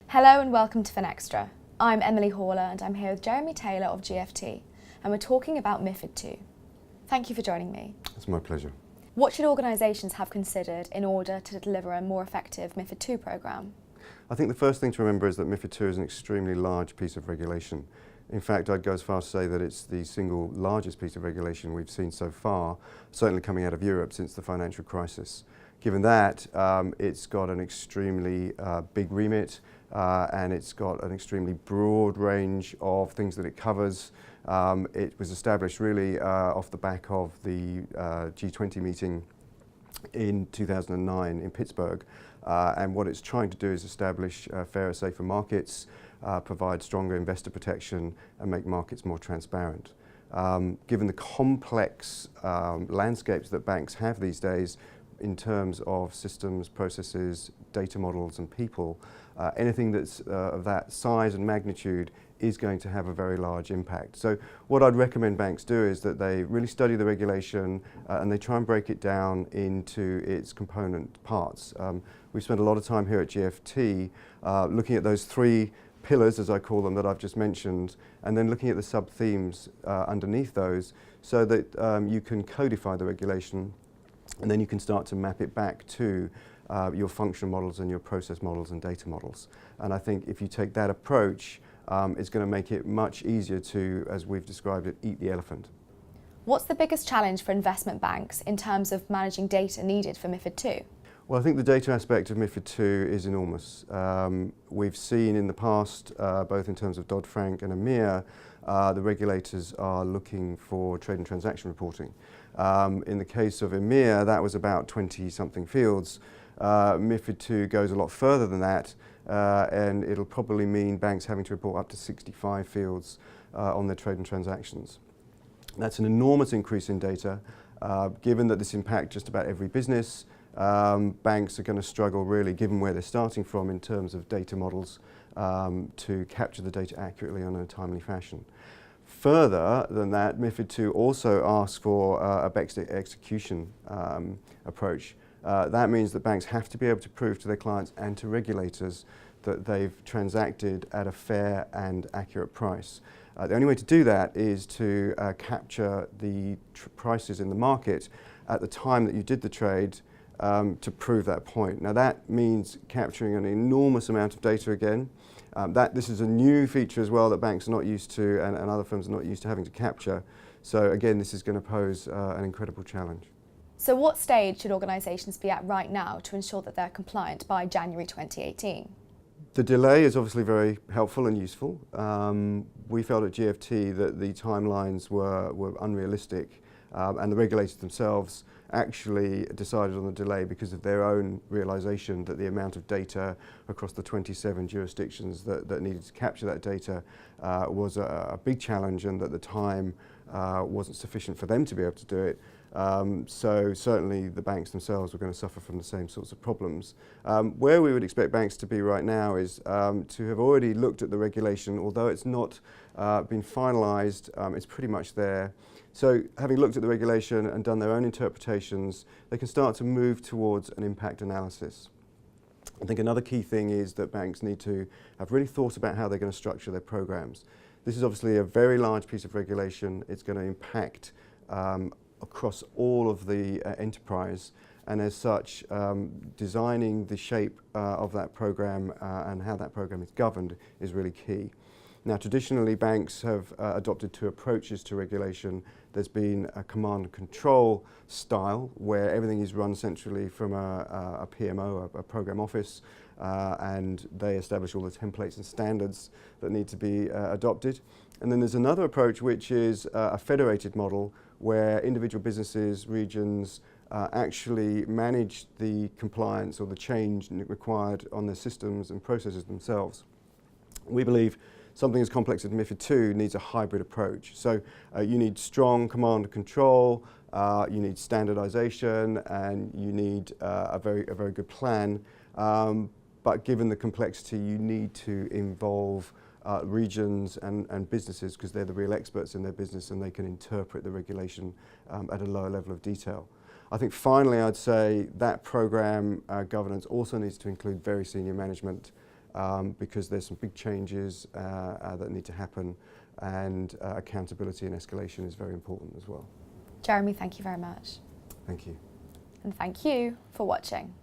Hello and welcome to Finextra. I'm Emily Horler and I'm here with Jeremy Taylor of GFT and we're talking about MiFID II. Thank you for joining me. It's my pleasure. What should organisations have considered in order to deliver a more effective MiFID II programme? I think the first thing to remember is that MiFID II is an extremely large piece of regulation. In fact, I'd go as far as to say that it's the single largest piece of regulation we've seen so far, certainly coming out of Europe since the financial crisis. Given that, it's got an extremely big remit and it's got an extremely broad range of things that it covers. It was established really off the back of the G20 meeting in 2009 in Pittsburgh, and what it's trying to do is establish fairer, safer markets, provide stronger investor protection and make markets more transparent. Given the complex landscapes that banks have these days in terms of systems, processes, data models and people, anything that's of that size and magnitude is going to have a very large impact. So what I'd recommend banks do is that they really study the regulation and they try and break it down into its component parts. We've spent a lot of time here at GFT looking at those three pillars, as I call them, that I've just mentioned, and then looking at the sub-themes underneath those so that you can codify the regulation and then you can start to map it back to your function models and your process models and data models. And I think if you take that approach, it's going to make it much easier to, as we've described it, eat the elephant. What's the biggest challenge for investment banks in terms of managing data needed for MiFID II? Well, I think the data aspect of MiFID II is enormous. We've seen in the past, both in terms of Dodd-Frank and EMIR, the regulators are looking for trade and transaction reporting. In the case of EMIR, that was about 20-something fields. MiFID II goes a lot further than that, and it'll probably mean banks having to report up to 65 fields on their trade and transactions. That's an enormous increase in data. Given that this impacts just about every business, banks are going to struggle really, given where they're starting from in terms of data models, to capture the data accurately in a timely fashion. Further than that, MiFID II also asks for a best execution approach. That means that banks have to be able to prove to their clients and to regulators that they've transacted at a fair and accurate price. The only way to do that is to capture the prices in the market at the time that you did the trade to prove that point. Now that means capturing an enormous amount of data again. This is a new feature as well that banks are not used to and other firms are not used to having to capture. So again, this is going to pose an incredible challenge. So what stage should organisations be at right now to ensure that they're compliant by January 2018? The delay is obviously very helpful and useful. We felt at GFT that the timelines were unrealistic and the regulators themselves actually decided on the delay because of their own realisation that the amount of data across the 27 jurisdictions that needed to capture that data was a big challenge and that the time wasn't sufficient for them to be able to do it. So certainly the banks themselves were going to suffer from the same sorts of problems. Where we would expect banks to be right now is to have already looked at the regulation, although it's not been finalised, it's pretty much there. So having looked at the regulation and done their own interpretations, they can start to move towards an impact analysis. I think another key thing is that banks need to have really thought about how they're going to structure their programs. This is obviously a very large piece of regulation. It's going to impact across all of the enterprise, and as such, designing the shape of that program and how that program is governed is really key. Now, traditionally, banks have adopted two approaches to regulation. There's been a command and control style, where everything is run centrally from a PMO, a program office, and they establish all the templates and standards that need to be adopted. And then there's another approach, which is a federated model, where individual businesses, regions, actually manage the compliance or the change required on their systems and processes themselves. We believe something as complex as MiFID II needs a hybrid approach. So you need strong command and control, you need standardization, and you need a very good plan. But given the complexity, you need to involve regions and businesses, because they're the real experts in their business and they can interpret the regulation at a lower level of detail. I think finally I'd say that program governance also needs to include very senior management because there's some big changes that need to happen, and accountability and escalation is very important as well. Jeremy, thank you very much. Thank you. And thank you for watching.